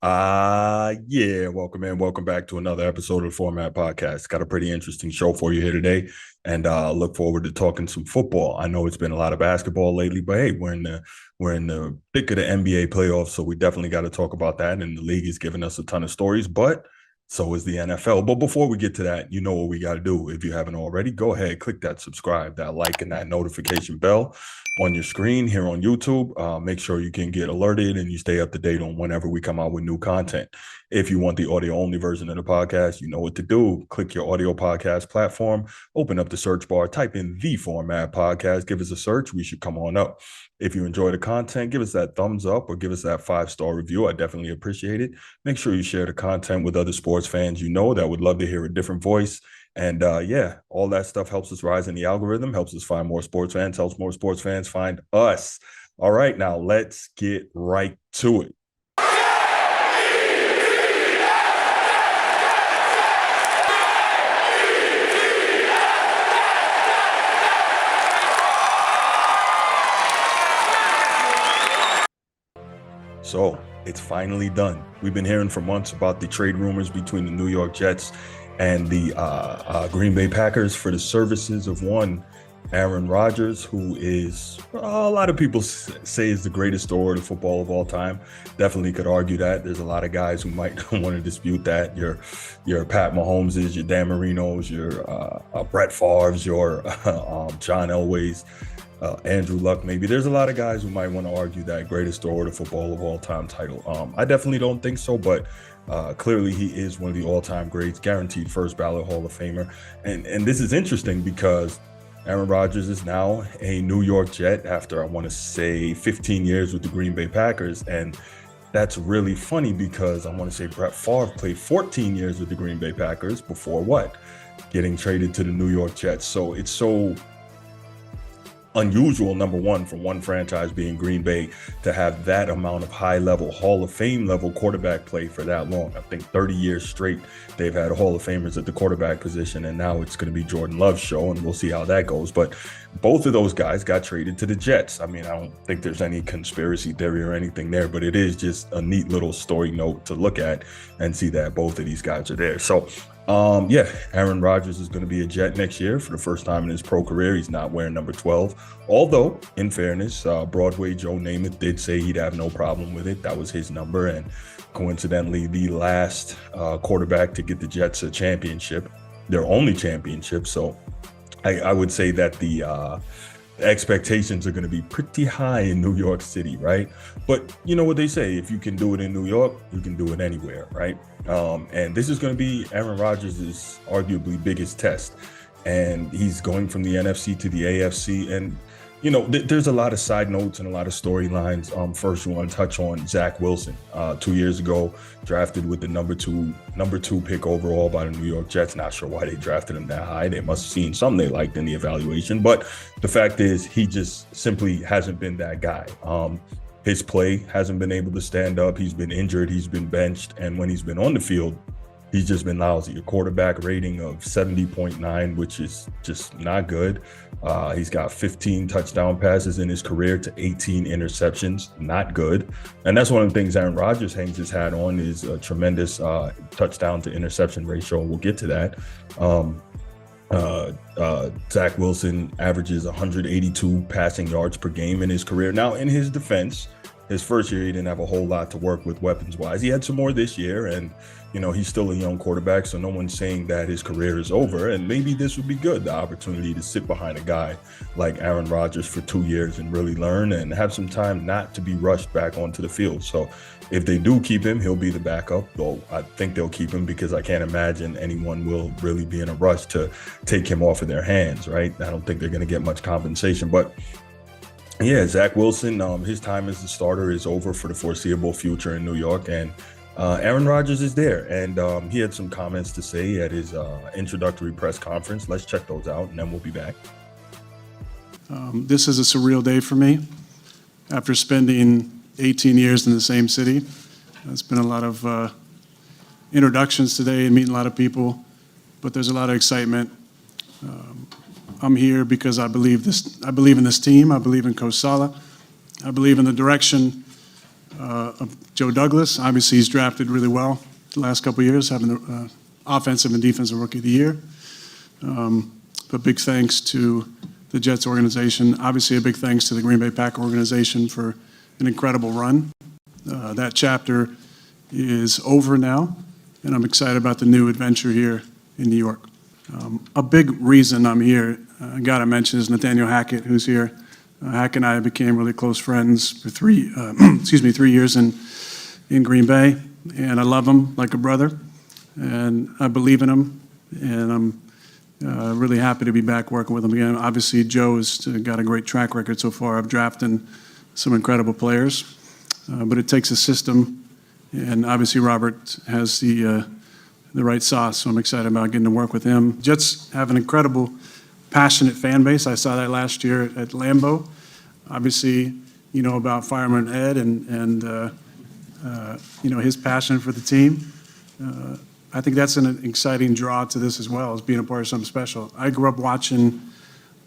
Yeah, welcome in. Welcome back to another episode of the Format Podcast. Got a pretty interesting show for you here today, and look forward to talking some football. I know it's been a lot of basketball lately, but hey, we're in the thick of the NBA playoffs, so we definitely got to talk about that. And the league is giving us a ton of stories, but so is the NFL. But before we get to that, you know what we got to do. If you haven't already, go ahead, click that subscribe, that like, and that notification bell on your screen here on YouTube. Make sure you can get alerted and you stay up to date on whenever we come out with new content. If you want the audio only version of the podcast, you know what to do. Click your audio podcast platform, open up the search bar, type in the Format Podcast, give us a search. We should come on up. If you enjoy the content, give us that thumbs up or give us that 5-star review. I definitely appreciate it. Make sure you share the content with other sports fans you know that would love to hear a different voice. And yeah, all that stuff helps us rise in the algorithm, helps us find more sports fans, helps more sports fans find us. All right, now let's get right to it. So it's finally done. We've been hearing for months about the trade rumors between the New York Jets and the Green Bay Packers for the services of one Aaron Rodgers, who is, a lot of people say is the greatest thrower of football of all time. Definitely could argue that. There's a lot of guys who might want to dispute that. Your Pat Mahomeses, your Dan Marinos, your Brett Favre's, your John Elway's, Andrew Luck, maybe. There's a lot of guys who might want to argue that greatest thrower of football of all time title. I definitely don't think so, but clearly he is one of the all-time greats, guaranteed first ballot Hall of Famer. And this is interesting because Aaron Rodgers is now a New York Jet after, I want to say, 15 years with the Green Bay Packers. And that's really funny because I want to say Brett Favre played 14 years with the Green Bay Packers before what? Getting traded to the New York Jets. So it's so unusual, number one, for one franchise being Green Bay to have that amount of high-level Hall of Fame level quarterback play for that long. I think 30 years straight they've had Hall of Famers at the quarterback position, and now it's going to be Jordan Love's show, and we'll see how that goes. But both of those guys got traded to the Jets. I mean, I don't think there's any conspiracy theory or anything there, but it is just a neat little story note to look at and see that both of these guys are there. So yeah, Aaron Rodgers is going to be a Jet next year for the first time in his pro career. He's not wearing number 12. Although, in fairness, Broadway Joe Namath did say he'd have no problem with it. That was his number. And coincidentally, the last quarterback to get the Jets a championship, their only championship. So I would say that the expectations are going to be pretty high in New York City, right? But you know what they say, if you can do it in New York, you can do it anywhere, right? And this is going to be Aaron Rodgers' arguably biggest test. And he's going from the NFC to the AFC. And, you know, there's a lot of side notes and a lot of storylines. First, we want to touch on Zach Wilson. 2 years ago, drafted with the number two pick overall by the New York Jets. Not sure why they drafted him that high. They must have seen something they liked in the evaluation. But the fact is, he just simply hasn't been that guy. His play hasn't been able to stand up. He's been injured. He's been benched. And when he's been on the field, he's just been lousy. A quarterback rating of 70.9, which is just not good. He's got 15 touchdown passes in his career to 18 interceptions. Not good. And that's one of the things Aaron Rodgers hangs his hat on, is a tremendous touchdown to interception ratio. We'll get to that. Zach Wilson averages 182 passing yards per game in his career. Now, in his defense, his first year, he didn't have a whole lot to work with weapons-wise. He had some more this year, and, you know, he's still a young quarterback, so no one's saying that his career is over. And maybe this would be good, the opportunity to sit behind a guy like Aaron Rodgers for 2 years and really learn and have some time not to be rushed back onto the field. So if they do keep him, he'll be the backup, though I think they'll keep him because I can't imagine anyone will really be in a rush to take him off of their hands, right? I don't think they're going to get much compensation. But yeah, Zach Wilson, his time as the starter is over for the foreseeable future in New York, and Aaron Rodgers is there. And he had some comments to say at his introductory press conference. Let's check those out, and then we'll be back. This is a surreal day for me. After spending 18 years in the same city, it's been a lot of introductions today and meeting a lot of people, but there's a lot of excitement. I'm here because I believe in this team. I believe in Coach Saleh. I believe in the direction of Joe Douglas. Obviously, he's drafted really well the last couple of years, having the offensive and defensive rookie of the year. But big thanks to the Jets organization. Obviously, a big thanks to the Green Bay Packer organization for an incredible run. That chapter is over now, and I'm excited about the new adventure here in New York. A big reason I'm here, I got to mention, is Nathaniel Hackett, who's here. Hack and I became really close friends for 3 years in Green Bay, and I love him like a brother, and I believe in him, and I'm really happy to be back working with him again. Obviously, Joe has got a great track record so far of drafting some incredible players, but it takes a system, and obviously Robert has the right sauce, so I'm excited about getting to work with him. Jets have an incredible, passionate fan base. I saw that last year at Lambeau. Obviously, you know about Fireman Ed and you know, his passion for the team. I think that's an exciting draw to this as well, as being a part of something special. I grew up watching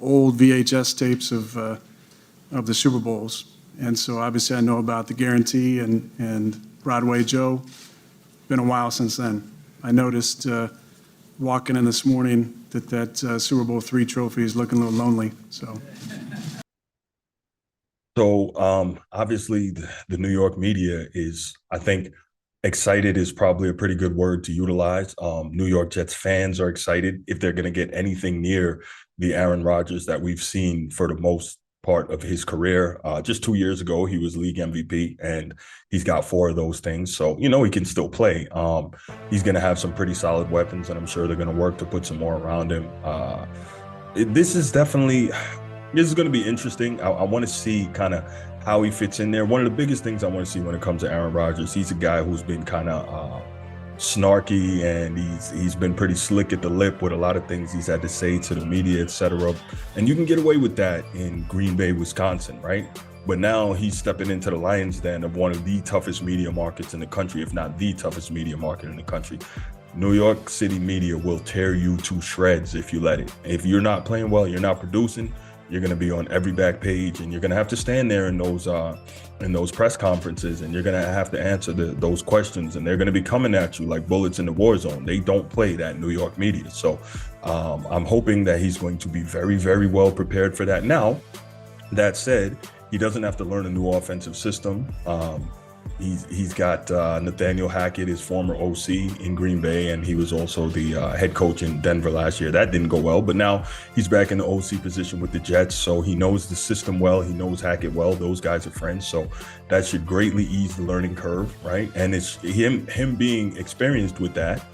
old VHS tapes of the Super Bowls, and so obviously I know about the guarantee and Broadway Joe. Been a while since then. I noticed walking in this morning that Super Bowl III trophy is looking a little lonely. So obviously the New York media is, I think, excited is probably a pretty good word to utilize. New York Jets fans are excited if they're going to get anything near the Aaron Rodgers that we've seen for the most part of his career. Just 2 years ago, he was league MVP, and he's got 4 of those things. So, you know, he can still play. He's going to have some pretty solid weapons, and I'm sure they're going to work to put some more around him. This is going to be interesting. I want to see kind of how he fits in there. One of the biggest things I want to see when it comes to Aaron Rodgers, he's a guy who's been kind of snarky, and he's been pretty slick at the lip with a lot of things he's had to say to the media, etc. And you can get away with that in Green Bay, Wisconsin, right? But now he's stepping into the lion's den of one of the toughest media markets in the country, if not the toughest media market in the country. New York City media will tear you to shreds if you let it. If you're not playing well, you're not producing, you're going to be on every back page, and you're going to have to stand there in those press conferences, and you're going to have to answer those questions, and they're going to be coming at you like bullets in the war zone. They don't play that New York media. So I'm hoping that he's going to be very, very well prepared for that. Now, that said, he doesn't have to learn a new offensive system. He's got Nathaniel Hackett, his former OC in Green Bay, and he was also the head coach in Denver last year. That didn't go well, but now he's back in the OC position with the Jets, so he knows the system well. He knows Hackett well. Those guys are friends, so that should greatly ease the learning curve, right? And it's him being experienced with that,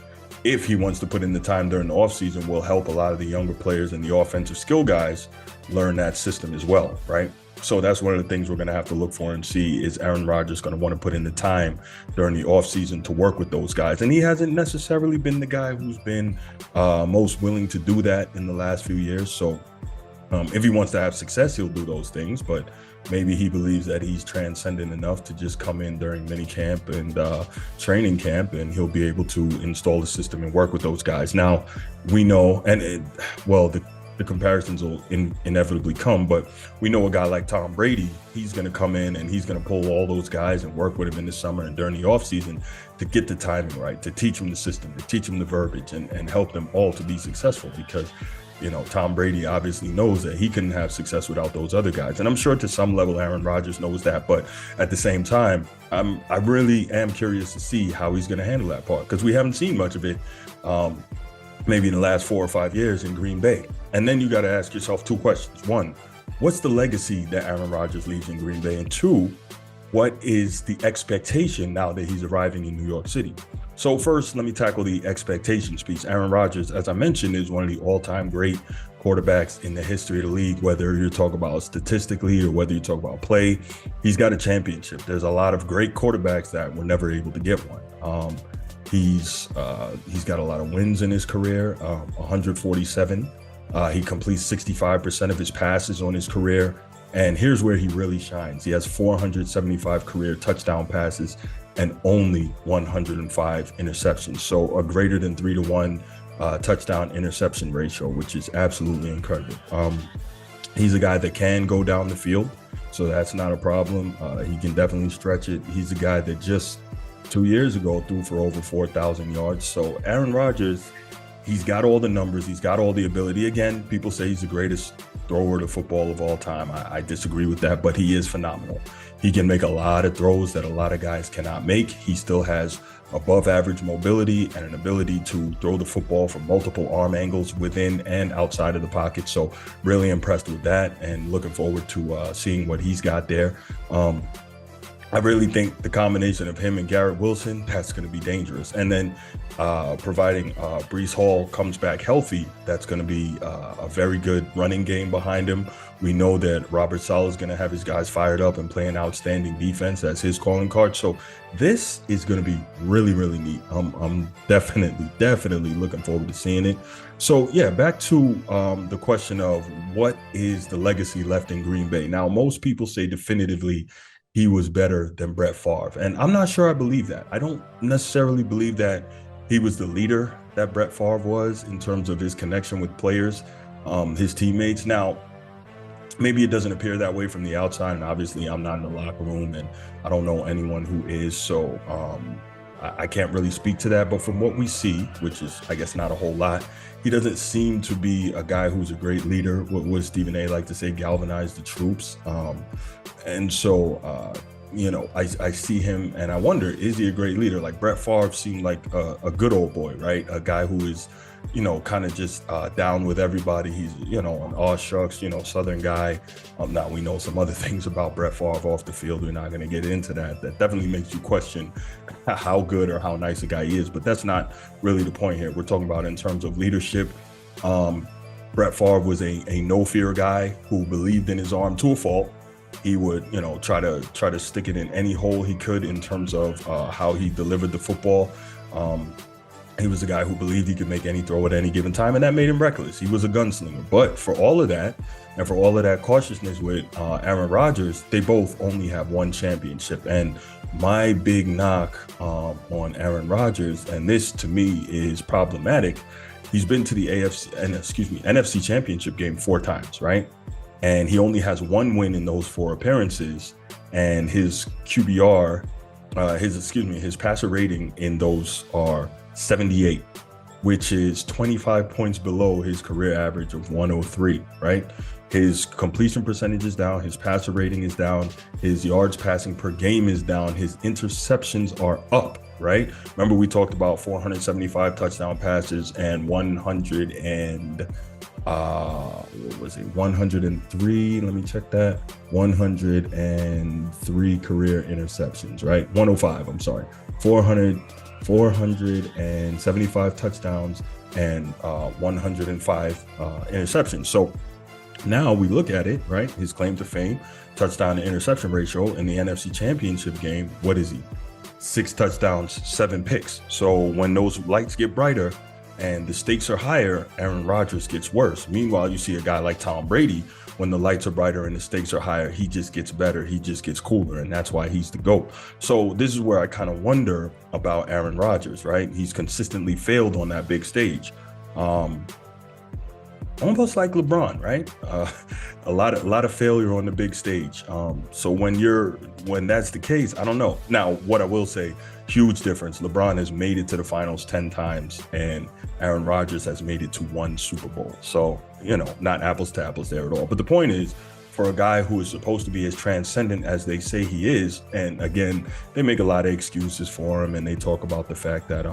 if he wants to put in the time during the offseason, will help a lot of the younger players and the offensive skill guys learn that system as well, right? So that's one of the things we're going to have to look for and see, is Aaron Rodgers going to want to put in the time during the offseason to work with those guys. And he hasn't necessarily been the guy who's been most willing to do that in the last few years. So if he wants to have success, he'll do those things. But maybe he believes that he's transcendent enough to just come in during mini camp and training camp, and he'll be able to install the system and work with those guys. Now, we know, the comparisons will inevitably come, but we know a guy like Tom Brady, he's going to come in and he's going to pull all those guys and work with him in the summer and during the offseason to get the timing right, to teach them the system, to teach them the verbiage, and help them all to be successful, because, you know, Tom Brady obviously knows that he couldn't have success without those other guys. And I'm sure to some level Aaron Rodgers knows that, but at the same time, I really am curious to see how he's going to handle that part, because we haven't seen much of it maybe in the last 4 or 5 years in Green Bay. And then you got to ask yourself 2 questions. 1, what's the legacy that Aaron Rodgers leaves in Green Bay? And 2, what is the expectation now that he's arriving in New York City? So first, let me tackle the expectations piece. Aaron Rodgers, as I mentioned, is one of the all-time great quarterbacks in the history of the league, whether you're talking about statistically or whether you talk about play. He's got a championship. There's a lot of great quarterbacks that were never able to get one. He's got a lot of wins in his career, 147. He completes 65% of his passes on his career. And here's where he really shines. He has 475 career touchdown passes and only 105 interceptions. So a greater than 3-to-1 touchdown interception ratio, which is absolutely incredible. He's a guy that can go down the field. so that's not a problem. He can definitely stretch it. He's a guy that just 2 years ago threw for over 4,000 yards. So Aaron Rodgers, he's got all the numbers. He's got all the ability. Again, people say he's the greatest thrower to football of all time. I disagree with that, but he is phenomenal. He can make a lot of throws that a lot of guys cannot make. He still has above average mobility and an ability to throw the football from multiple arm angles within and outside of the pocket. So really impressed with that and looking forward to seeing what he's got there. I really think the combination of him and Garrett Wilson, that's going to be dangerous. And then providing Breece Hall comes back healthy, that's going to be a very good running game behind him. We know that Robert Saleh is going to have his guys fired up and playing outstanding defense. That's his calling card. So this is going to be really, really neat. I'm definitely looking forward to seeing it. So yeah, back to the question of what is the legacy left in Green Bay. Now, most people say definitively he was better than Brett Favre. And I'm not sure I believe that. I don't necessarily believe that he was the leader that Brett Favre was in terms of his connection with players, his teammates. Now, maybe it doesn't appear that way from the outside. And obviously I'm not in the locker room and I don't know anyone who is. So I can't really speak to that. But from what we see, which is, I guess, not a whole lot, he doesn't seem to be a guy who's a great leader. What would Stephen A. like to say, galvanize the troops. And so, I see him and I wonder, is he a great leader? Like Brett Favre seemed like a good old boy, right? A guy who is, kind of just down with everybody. He's, an aw shucks, Southern guy. Now we know some other things about Brett Favre off the field. We're not going to get into that. That definitely makes you question how good or how nice a guy he is. But that's not really the point here. We're talking about in terms of leadership. Brett Favre was a no fear guy who believed in his arm to a fault. He would, try to stick it in any hole he could in terms of how he delivered the football. He was a guy who believed he could make any throw at any given time, and that made him reckless. He was a gunslinger. But for all of that, and for all of that cautiousness with Aaron Rodgers, they both only have one championship. And my big knock on Aaron Rodgers, and this to me is problematic, he's been to the NFC championship game 4 times, right? And he only has 1 win in those 4 appearances, and his QBR, his passer rating in those are 78, which is 25 points below his career average of 103, right? His completion percentage is down, his passer rating is down, his yards passing per game is down, his interceptions are up, right? Remember we talked about 475 touchdown passes and 103, let me check that, 103 career interceptions, right? 105, I'm sorry, 475 touchdowns and 105 interceptions. So now we look at it, right? His claim to fame, touchdown to interception ratio in the NFC Championship game. What is he? 6 touchdowns, 7 picks. So when those lights get brighter and the stakes are higher, Aaron Rodgers gets worse. Meanwhile, you see a guy like Tom Brady, when the lights are brighter and the stakes are higher, he just gets better, he just gets cooler, and that's why he's the GOAT. So this is where I kind of wonder about Aaron Rodgers, right? He's consistently failed on that big stage. Almost like LeBron, right? A lot of failure on the big stage. So when that's the case, I don't know. Now, what I will say, huge difference. LeBron has made it to the finals 10 times, and Aaron Rodgers has made it to 1 Super Bowl. So, not apples to apples there at all. But the point is, for a guy who is supposed to be as transcendent as they say he is, and again, they make a lot of excuses for him, and they talk about the fact that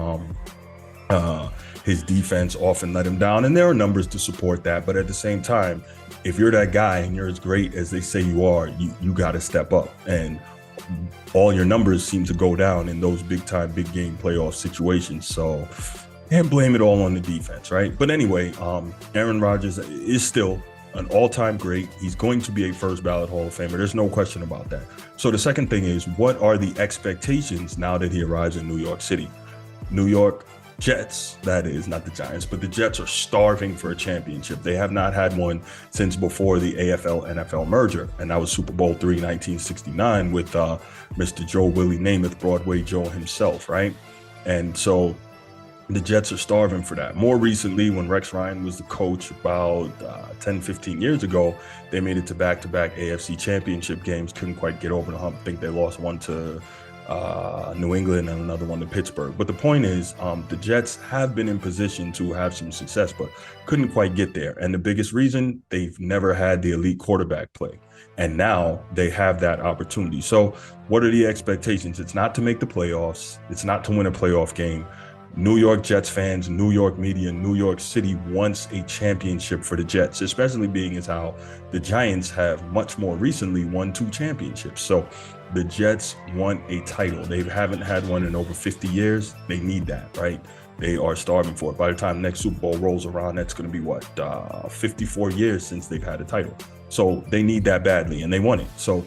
his defense often let him down, and there are numbers to support that. But at the same time, if you're that guy and you're as great as they say you are, you got to step up, and all your numbers seem to go down in those big game playoff situations. So can't blame it all on the defense, right? But anyway, Aaron Rodgers is still an all-time great. He's going to be a first ballot Hall of Famer. There's no question about that. So the second thing is, what are the expectations now that he arrives in New York City? New York Jets, that is, not the Giants, but the Jets are starving for a championship. They have not had one since before the AFL-NFL merger, and that was Super Bowl III, 1969, with Mr. Joe Willie Namath, Broadway Joe himself, right? And so The Jets are starving for that. More recently, when Rex Ryan was the coach about 10, 15 years ago, they made it to back-to-back AFC championship games, couldn't quite get over the hump. I think they lost one to New England and another one to Pittsburgh. But the point is, the Jets have been in position to have some success, but couldn't quite get there. And the biggest reason, they've never had the elite quarterback play. And now they have that opportunity. So what are the expectations? It's not to make the playoffs. It's not to win a playoff game. New York Jets fans, New York media, New York City wants a championship for the Jets, especially being as how the Giants have much more recently won 2 championships. So the Jets want a title. They haven't had one in over 50 years. They need that, right? They are starving for it. By the time next Super Bowl rolls around, that's going to be 54 years since they've had a title. So they need that badly, and they want it. So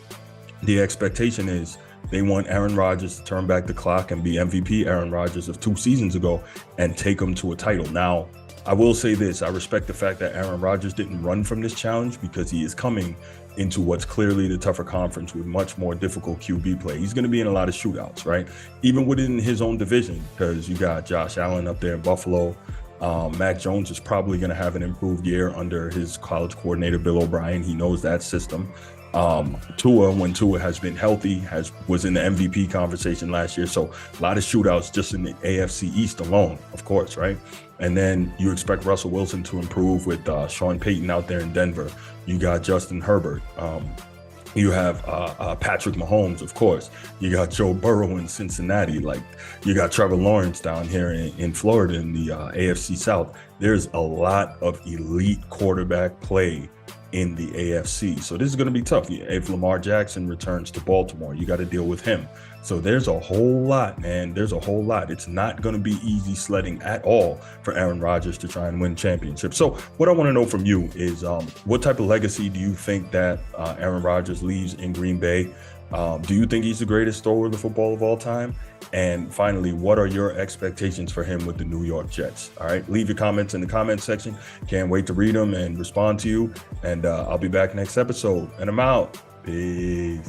the expectation is they want Aaron Rodgers to turn back the clock and be MVP Aaron Rodgers of 2 seasons ago and take them to a title. Now, I will say this. I respect the fact that Aaron Rodgers didn't run from this challenge because he is coming into what's clearly the tougher conference with much more difficult QB play. He's going to be in a lot of shootouts, right? Even within his own division, because you got Josh Allen up there in Buffalo. Mac Jones is probably going to have an improved year under his college coordinator, Bill O'Brien. He knows that system. Tua, when Tua has been healthy, was in the MVP conversation last year. So a lot of shootouts just in the AFC East alone, of course, right? And then you expect Russell Wilson to improve with Sean Payton out there in Denver. You got Justin Herbert. You have Patrick Mahomes, of course. You got Joe Burrow in Cincinnati. Like, you got Trevor Lawrence down here in Florida in the AFC South. There's a lot of elite quarterback play in the AFC. So this is going to be tough. If Lamar Jackson returns to Baltimore, you got to deal with him. So there's a whole lot, man. There's a whole lot. It's not going to be easy sledding at all for Aaron Rodgers to try and win championships. So what I want to know from you is what type of legacy do you think that Aaron Rodgers leaves in Green Bay? Do you think he's the greatest thrower of the football of all time? And finally, what are your expectations for him with the New York Jets? All right, leave your comments in the comment section. Can't wait to read them and respond to you. And I'll be back next episode. And I'm out. Peace.